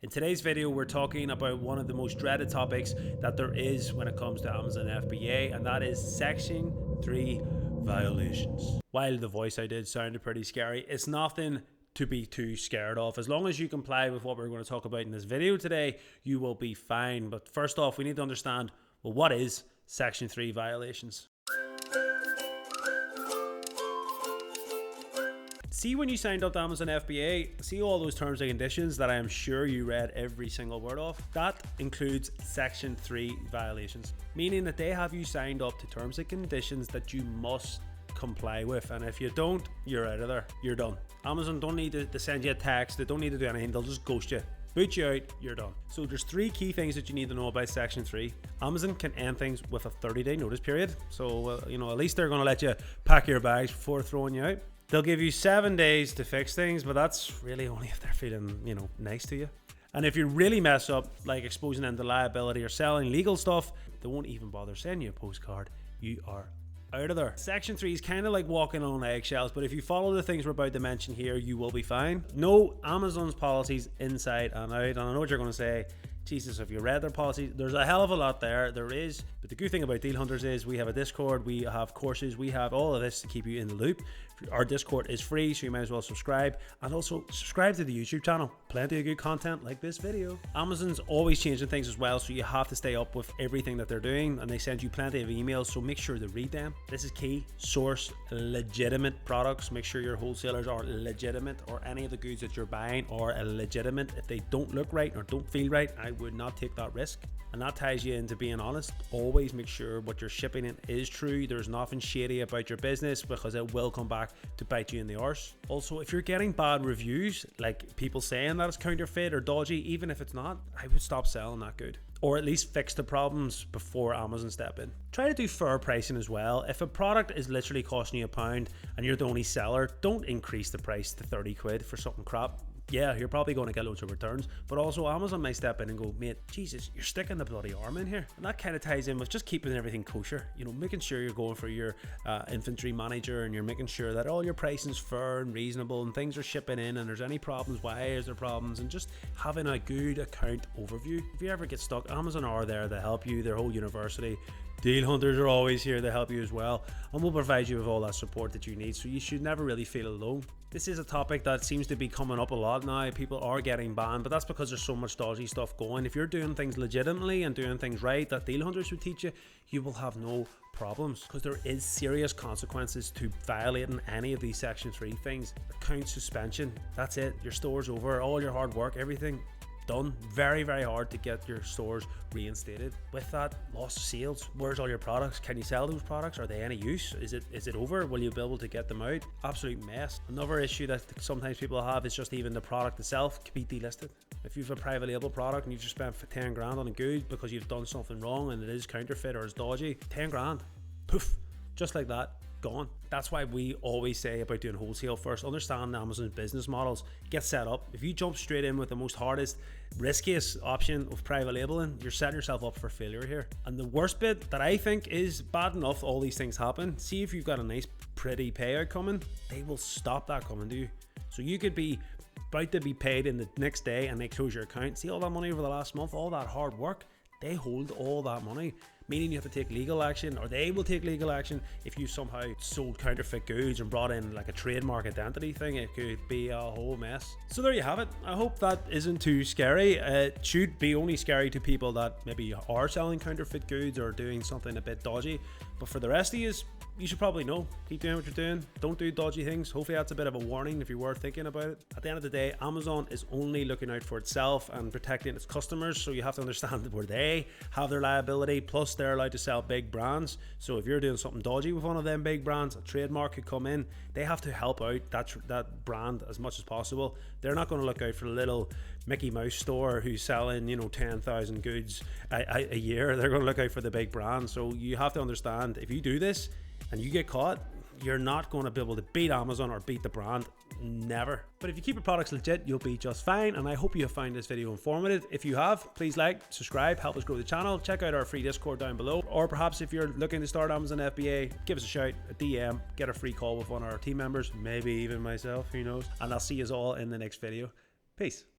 In today's video, we're talking about one of the most dreaded topics that there is when it comes to Amazon FBA, and that is Section 3 violations. While the voice I did sounded pretty scary, it's nothing to be too scared of. As long as you comply with what we're going to talk about in this video today, you will be fine. But first off, we need to understand, well, what is Section 3 violations? See, when you signed up to Amazon FBA, see all those terms and conditions that I am sure you read every single word of? That includes Section 3 violations, meaning that they have you signed up to terms and conditions that you must comply with, and if you don't, you're out of there. You're done. Amazon don't need to send you a text, they don't need to do anything, they'll just ghost you. Boot you out, you're done. So there's three key things that you need to know about Section 3. Amazon can end things with a 30-day notice period. So, at least they're going to let you pack your bags before throwing you out. They'll give you 7 days to fix things, but that's really only if they're feeling, nice to you. And if you really mess up, like exposing them to liability or selling legal stuff, they won't even bother sending you a postcard. You are out of there. Section 3 is kind of like walking on eggshells, but if you follow the things we're about to mention here, you will be fine. Know Amazon's policies inside and out, and I know what you're going to say. Jesus, if you read their policies, there's a hell of a lot there. There is. But the good thing about Deal Hunters is we have a Discord, we have courses, we have all of this to keep you in the loop. Our Discord is free, so you might as well subscribe. And also subscribe to the YouTube channel. Plenty of good content like this video. Amazon's always changing things as well, so you have to stay up with everything that they're doing. And they send you plenty of emails, so make sure to read them. This is key. Source legitimate products. Make sure your wholesalers are legitimate, or any of the goods that you're buying are legitimate. If they don't look right or don't feel right, I would not take that risk. And that ties you into being honest. Always make sure what you're shipping in is true. There's nothing shady about your business, because it will come back to bite you in the arse. Also, if you're getting bad reviews, like people saying that it's counterfeit or dodgy, even if it's not, I would stop selling that good. Or at least fix the problems before Amazon step in. Try to do fair pricing as well. If a product is literally costing you £1 and you're the only seller, don't increase the price to 30 quid for something crap. Yeah, you're probably going to get loads of returns, but also Amazon might step in and go, mate, Jesus, you're sticking the bloody arm in here. And that kind of ties in with just keeping everything kosher, making sure you're going for your inventory manager, and you're making sure that all your pricing's fair and reasonable, and things are shipping in, and there's any problems, why is there problems, and just having a good account overview. If you ever get stuck, Amazon are there to help you. Their whole university, Deal Hunters, are always here to help you as well, and we'll provide you with all that support that you need, so you should never really feel alone. This is a topic that seems to be coming up a lot now. People are getting banned, but that's because there's so much dodgy stuff going. If you're doing things legitimately and doing things right that Deal Hunters would teach you, you will have no problems, because there is serious consequences to violating any of these Section 3 things. Account suspension, that's it. Your store's over. All your hard work, everything done. Very, very hard to get your stores reinstated. With that, lost sales. Where's all your products? Can you sell those products? Are they any use? Is it over? Will you be able to get them out? Absolute mess. Another issue that sometimes people have is just even the product itself could be delisted. If you've a private label product and you've just spent 10 grand on a good because you've done something wrong and it is counterfeit or it's dodgy, 10 grand, poof, just like that, gone. That's why we always say about doing wholesale first. Understand Amazon's business models, get set up. If you jump straight in with the most hardest, riskiest option of private labeling, you're setting yourself up for failure here. And the worst bit that I think is bad enough all these things happen, see if you've got a nice pretty payout coming, they will stop that coming to you. So you could be about to be paid in the next day and they close your account. See all that money over the last month, all that hard work, they hold all that money, meaning you have to take legal action, or they will take legal action if you somehow sold counterfeit goods and brought in like a trademark identity thing. It could be a whole mess. So there you have it. I hope that isn't too scary. It should be only scary to people that maybe are selling counterfeit goods or doing something a bit dodgy, but for the rest of you should probably know. Keep doing what you're doing. Don't do dodgy things. Hopefully that's a bit of a warning if you were thinking about it. At the end of the day, Amazon is only looking out for itself and protecting its customers, so you have to understand where they have their liability, plus they're allowed to sell big brands. So if you're doing something dodgy with one of them big brands, a trademark could come in. They have to help out that brand as much as possible. They're not going to look out for a little Mickey Mouse store who's selling 10,000 goods a year. They're going to look out for the big brand. So you have to understand, if you do this and you get caught, you're not going to be able to beat Amazon or beat the brand. Never. But if you keep your products legit, you'll be just fine. And I hope you have found this video informative. If you have, please like, subscribe, help us grow the channel. Check out our free Discord down below. Or perhaps if you're looking to start Amazon FBA, give us a shout, a DM, get a free call with one of our team members, maybe even myself, who knows. And I'll see you all in the next video. Peace.